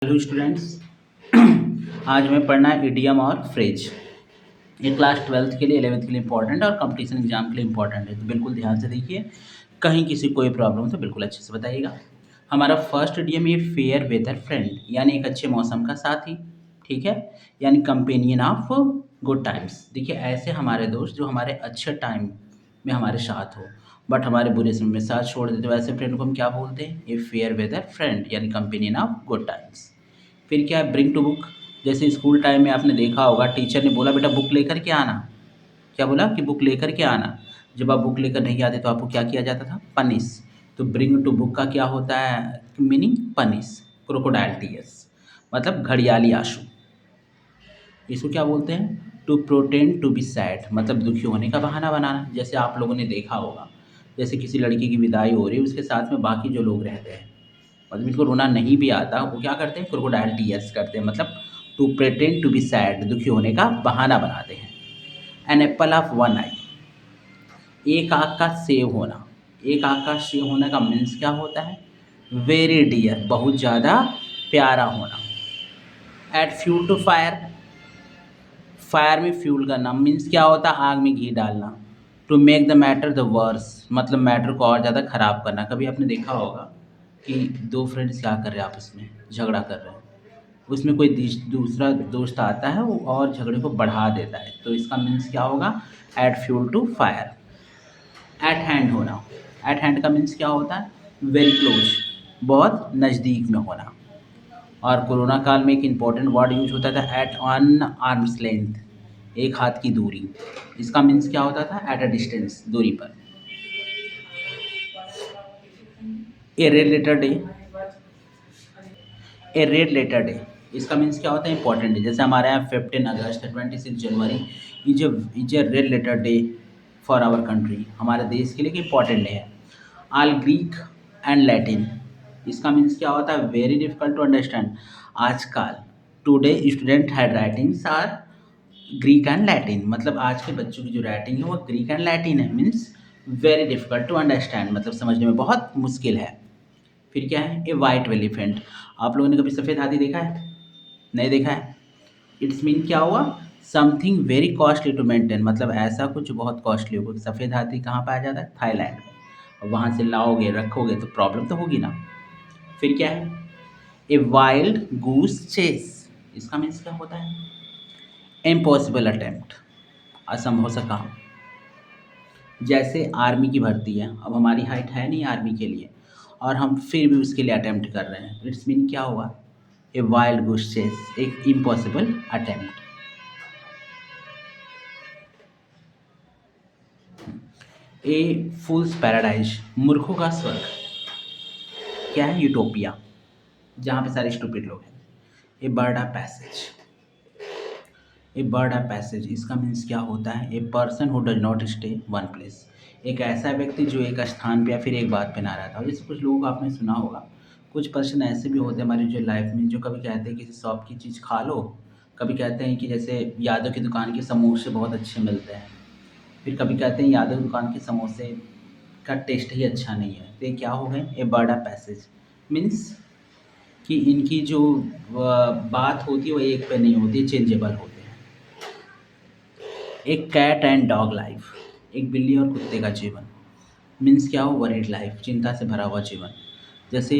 Hello students. आज हमें पढ़ना है इडियम और फ्रेज। ये क्लास 12th के लिए 11th के लिए इंपॉर्टेंट है और कंपटीशन एग्जाम के लिए इंपॉर्टेंट है, तो बिल्कुल ध्यान से देखिए। कहीं किसी कोई प्रॉब्लम तो बिल्कुल अच्छे से बताइएगा। हमारा फर्स्ट इडियम ये फेयर वेदर फ्रेंड, यानी एक अच्छे मौसम का साथी। ठीक है, यानी कंपेनियन ऑफ गुड टाइम्स। देखिए, ऐसे हमारे दोस्त जो हमारे अच्छे टाइम में हमारे साथ हो बट हमारे बुरे समय में साथ छोड़ देते, वैसे फ्रेंड को हम क्या बोलते हैं? ये फेयर वेदर फ्रेंड, यानी कंपेनियन ऑफ गुड टाइम्स। फिर क्या है? Bring to book. जैसे स्कूल टाइम में आपने देखा होगा, टीचर ने बोला बेटा बुक लेकर के आना। क्या बोला? कि बुक लेकर के आना। जब आप बुक लेकर नहीं आते तो आपको क्या किया जाता था? पनिश। तो ब्रिंग टू बुक का क्या होता है मीनिंग? पनिश। क्रोकोडाइल टीयर्स मतलब घड़ियाली आंसू। इसको क्या बोलते हैं? टू प्रोटेंड टू बी सैड, मतलब दुखी होने का बहाना बनाना। जैसे आप लोगों ने देखा होगा, जैसे किसी लड़की की विदाई हो रही है, उसके साथ में बाकी जो लोग रहते हैं, मतलब इनको रोना नहीं भी आता, वो क्या करते हैं? क्रोकोडाइल टीयर्स करते हैं, मतलब to pretend to be sad, दुखी होने का बहाना बनाते हैं। An apple of one eye, एक आँख का सेव होना। एक आँख का सेव होने का मीन्स क्या होता है? वेरी डियर, बहुत ज़्यादा प्यारा होना। Add fuel to fire, fire में फ्यूल करना मीन्स क्या होता है? आग में घी डालना। To make the matter the worse, मतलब मैटर को और ज़्यादा ख़राब करना। कभी आपने देखा होगा कि दो फ्रेंड्स क्या कर रहे हैं, आपस में झगड़ा कर रहे हैं, उसमें कोई दूसरा दोस्त आता है वो और झगड़े को बढ़ा देता है, तो इसका मीन्स क्या होगा? Add fuel to fire. At hand होना, एट हैंड का मीन्स क्या होता है? वेरी क्लोज, बहुत नज़दीक में होना। और कोरोना काल में एक इम्पॉर्टेंट वर्ड यूज होता था, एट ऑन आर्म्स लेंथ, एक हाथ की दूरी। इसका मीन्स क्या होता था? एट अ डिस्टेंस, दूरी पर। A red letter day, a red letter day, इसका मीन्स क्या होता है? Important day. जैसे हमारे यहाँ 15 August, 26 January is a red letter day for our country, हमारे देश के लिए एक इंपॉर्टेंट डे है। आल ग्रीक एंड लैटिन, इसका मीन्स क्या होता है? Very difficult to understand. आजकल today student hand writings are Greek and Latin, मतलब आज के बच्चों की जो राइटिंग है वो ग्रीक एंड लैटिन है, means very difficult to understand, मतलब समझने में बहुत मुश्किल है। फिर क्या है? ए वाइट एलिफेंट, आप लोगों ने कभी सफ़ेद हाथी देखा है? नहीं देखा है? इट्स मीन क्या हुआ? Something very costly to maintain, मतलब ऐसा कुछ बहुत कॉस्टली होगा। सफ़ेद हाथी कहाँ पाया जाता है? थाईलैंड में। और वहाँ से लाओगे रखोगे तो प्रॉब्लम तो होगी ना। फिर क्या है? ए वाइल्ड गूस चेस, इसका मीन्स क्या होता है? इम्पॉसिबल अटेम्प्ट, असंभव सा काम। जैसे आर्मी की भर्ती है, अब हमारी हाइट है नहीं आर्मी के लिए और हम फिर भी उसके लिए अटेम्प्ट कर रहे हैं, इट्स मीन क्या हुआ? ए वाइल्ड गूस चेस, एक इम्पॉसिबल अटेम्प्ट। ए फूल्स पैराडाइज, मूर्खों का स्वर्ग। क्या है? यूटोपिया, जहाँ पे सारे स्टूपिड लोग हैं। A bird of passage, a bird of passage, इसका मीन्स क्या होता है? A person who does not stay one place, एक ऐसा व्यक्ति जो एक स्थान पे या फिर एक बात पे ना रहता हो। जैसे कुछ लोगों को आपने सुना होगा, कुछ पर्सन ऐसे भी होते हैं हमारी जो लाइफ में, जो कभी कहते हैं किसी शॉप की चीज़ खा लो, कभी कहते हैं कि जैसे यादव की दुकान के समोसे बहुत अच्छे मिलते हैं, फिर कभी कहते हैं यादव दुकान के समोसे का टेस्ट ही अच्छा नहीं है। तो ये क्या हो गए? ए बर्ड ऑफ पैसेज, मीन्स कि इनकी जो बात होती है वो एक पे नहीं होती, चेंजेबल होते हैं। एक कैट एंड डॉग लाइफ, एक बिल्ली और कुत्ते का जीवन, मीन्स क्या हो? वरीड लाइफ, चिंता से भरा हुआ जीवन। जैसे